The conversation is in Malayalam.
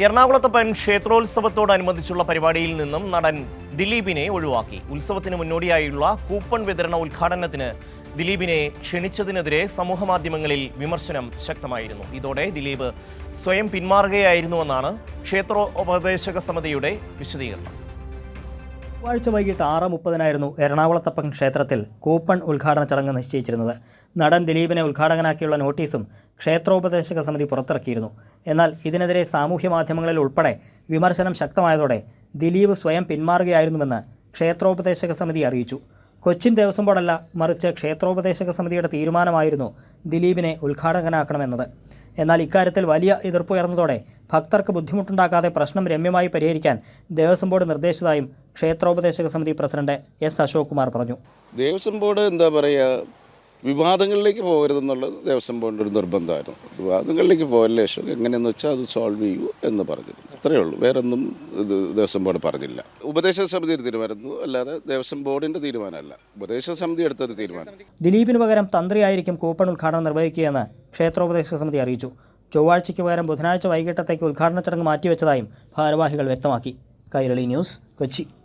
എറണാകുളത്തപ്പൻ ക്ഷേത്രോത്സവത്തോടനുബന്ധിച്ചുള്ള പരിപാടിയിൽ നിന്നും നടൻ ദിലീപിനെ ഒഴിവാക്കി. ഉത്സവത്തിന് മുന്നോടിയായുള്ള കൂപ്പൺ വിതരണ ഉദ്ഘാടനത്തിന് ദിലീപിനെ ക്ഷണിച്ചതിനെതിരെ സമൂഹമാധ്യമങ്ങളിൽ വിമർശനം ശക്തമായിരുന്നു. ഇതോടെ ദിലീപ് സ്വയം പിന്മാറുകയായിരുന്നുവെന്നാണ് ക്ഷേത്രോപദേശക സമിതിയുടെ വിശദീകരണം. ചൊവ്വാഴ്ച വൈകിട്ട് 6:30 എറണാകുളത്തപ്പൻ ക്ഷേത്രത്തിൽ കൂപ്പൺ ഉദ്ഘാടന ചടങ്ങ് നിശ്ചയിച്ചിരുന്നത്. നടൻ ദിലീപിനെ ഉദ്ഘാടകനാക്കിയുള്ള നോട്ടീസും ക്ഷേത്രോപദേശക സമിതി പുറത്തിറക്കിയിരുന്നു. എന്നാൽ ഇതിനെതിരെ സാമൂഹ്യ മാധ്യമങ്ങളിൽ ഉൾപ്പെടെ വിമർശനം ശക്തമായതോടെ ദിലീപ് സ്വയം പിന്മാറുകയായിരുന്നുവെന്ന് ക്ഷേത്രോപദേശക സമിതി അറിയിച്ചു. കൊച്ചിൻ ദേവസ്വം ബോർഡല്ല, മറിച്ച് ക്ഷേത്രോപദേശക സമിതിയുടെ തീരുമാനമായിരുന്നു ദിലീപിനെ ഉദ്ഘാടകനാക്കണമെന്നത്. എന്നാൽ ഇക്കാര്യത്തിൽ വലിയ എതിർപ്പുയർന്നതോടെ ഭക്തർക്ക് ബുദ്ധിമുട്ടുണ്ടാക്കാതെ പ്രശ്നം രമ്യമായി പരിഹരിക്കാൻ ദേവസ്വം ബോർഡ് നിർദ്ദേശിച്ചതായും ക്ഷേത്രോപദേശക സമിതി പ്രസിഡന്റ് എസ് അശോക് കുമാർ പറഞ്ഞു. ദേവസ്വം ബോർഡ് എന്താ പറയുക, വിവാദങ്ങളിലേക്ക് പോകരുതെന്നുള്ളത് ദേവസ്വം ബോർഡിൻ്റെ ഒരു നിർബന്ധമായിരുന്നു. വിവാദങ്ങളിലേക്ക് പോകല്ലേ, എങ്ങനെയെന്ന് വെച്ചാൽ അത് സോൾവ് ചെയ്യൂ എന്ന് പറഞ്ഞു. അത്രയേ ഉള്ളൂ, വേറൊന്നും ദേവസ്വം ബോർഡ് പറഞ്ഞില്ല. ഉപദേശക സമിതി തീരുമാനമായിരുന്നു, അല്ലാതെ ദേവസ്വം ബോർഡിൻ്റെ തീരുമാനമല്ല. ഉപദേശക സമിതി എടുത്തൊരു തീരുമാനം. ദിലീപിന് പകരം തന്ത്രിയായിരിക്കും കൂപ്പൺ ഉദ്ഘാടനം നിർവഹിക്കുകയെന്ന് ക്ഷേത്രോപദേശക സമിതി അറിയിച്ചു. ചൊവ്വാഴ്ചയ്ക്ക് പകരം ബുധനാഴ്ച വൈകിട്ടത്തേക്ക് ഉദ്ഘാടന ചടങ്ങ് മാറ്റിവെച്ചതായും ഭാരവാഹികൾ വ്യക്തമാക്കി. കൈരളി ന്യൂസ്, കൊച്ചി.